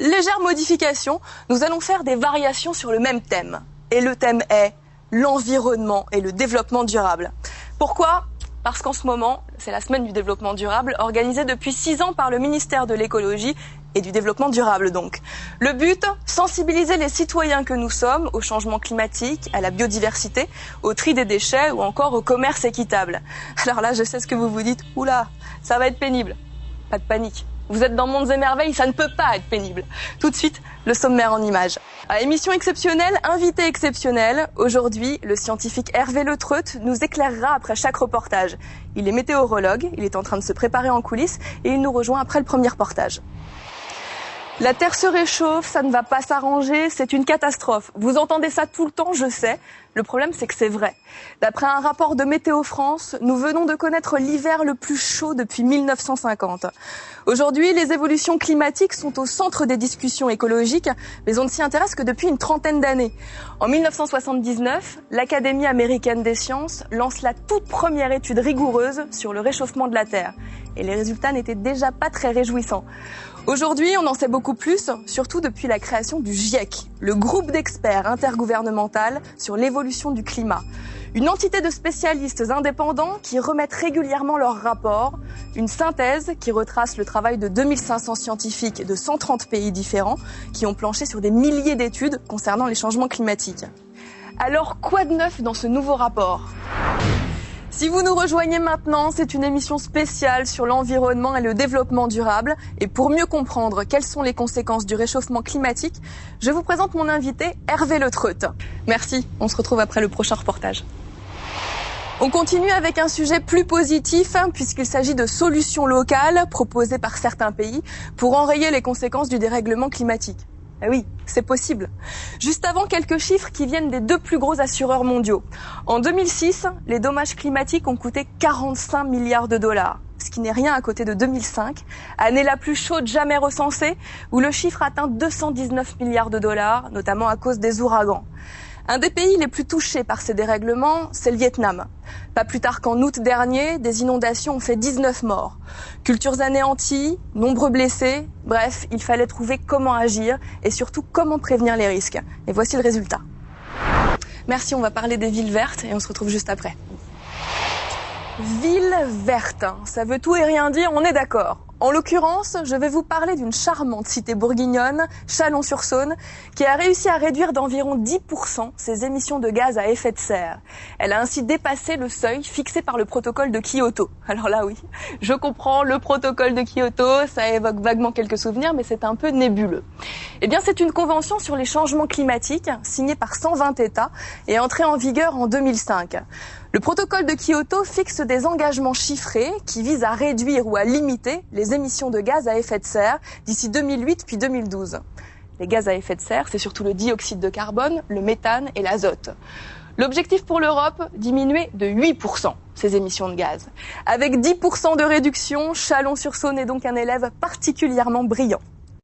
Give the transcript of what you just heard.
légère modification, nous allons faire des variations sur le même thème. Et le thème est l'environnement et le développement durable. Pourquoi ? Parce qu'en ce moment, c'est la semaine du développement durable, organisée depuis 6 ans par le ministère de l'écologie et du développement durable donc. Le but, sensibiliser les citoyens que nous sommes au changement climatique, à la biodiversité, au tri des déchets ou encore au commerce équitable. Alors là, je sais ce que vous vous dites, oula, ça va être pénible. Pas de panique. Vous êtes dans Mondes et Merveilles, ça ne peut pas être pénible. Tout de suite, le sommaire en images. Émission exceptionnelle, invité exceptionnel. Aujourd'hui, le scientifique Hervé Le Treut nous éclairera après chaque reportage. Il est météorologue, il est en train de se préparer en coulisses et il nous rejoint après le premier reportage. La Terre se réchauffe, ça ne va pas s'arranger, c'est une catastrophe. Vous entendez ça tout le temps, je sais. Le problème, c'est que c'est vrai. D'après un rapport de Météo France, nous venons de connaître l'hiver le plus chaud depuis 1950. Aujourd'hui, les évolutions climatiques sont au centre des discussions écologiques, mais on ne s'y intéresse que depuis une trentaine d'années. En 1979, l'Académie américaine des sciences lance la toute première étude rigoureuse sur le réchauffement de la Terre. Et les résultats n'étaient déjà pas très réjouissants. Aujourd'hui, on en sait beaucoup plus, surtout depuis la création du GIEC, le groupe d'experts intergouvernemental sur l'évolution du climat. Une entité de spécialistes indépendants qui remettent régulièrement leurs rapports, une synthèse qui retrace le travail de 2500 scientifiques de 130 pays différents qui ont planché sur des milliers d'études concernant les changements climatiques. Alors, quoi de neuf dans ce nouveau rapport ? Si vous nous rejoignez maintenant, c'est une émission spéciale sur l'environnement et le développement durable. Et pour mieux comprendre quelles sont les conséquences du réchauffement climatique, je vous présente mon invité Hervé Le Treut. Merci, on se retrouve après le prochain reportage. On continue avec un sujet plus positif puisqu'il s'agit de solutions locales proposées par certains pays pour enrayer les conséquences du dérèglement climatique. Ah oui, c'est possible. Juste avant, quelques chiffres qui viennent des 2 plus gros assureurs mondiaux. En 2006, les dommages climatiques ont coûté 45 milliards de dollars, ce qui n'est rien à côté de 2005, année la plus chaude jamais recensée, où le chiffre atteint 219 milliards de dollars, notamment à cause des ouragans. Un des pays les plus touchés par ces dérèglements, c'est le Vietnam. Pas plus tard qu'en août dernier, des inondations ont fait 19 morts. Cultures anéanties, nombreux blessés, bref, il fallait trouver comment agir et surtout comment prévenir les risques. Et voici le résultat. Merci, on va parler des villes vertes et on se retrouve juste après. Ville verte, ça veut tout et rien dire, on est d'accord. En l'occurrence, je vais vous parler d'une charmante cité bourguignonne, Chalon-sur-Saône, qui a réussi à réduire d'environ 10% ses émissions de gaz à effet de serre. Elle a ainsi dépassé le seuil fixé par le protocole de Kyoto. Alors là oui, je comprends, le protocole de Kyoto, ça évoque vaguement quelques souvenirs, mais c'est un peu nébuleux. Eh bien, c'est une convention sur les changements climatiques, signée par 120 États et entrée en vigueur en 2005. Le protocole de Kyoto fixe des engagements chiffrés qui visent à réduire ou à limiter les émissions de gaz à effet de serre d'ici 2008 puis 2012. Les gaz à effet de serre, c'est surtout le dioxyde de carbone, le méthane et l'azote. L'objectif pour l'Europe, diminuer de 8% ses émissions de gaz. Avec 10% de réduction, Chalon-sur-Saône est donc un élève particulièrement brillant.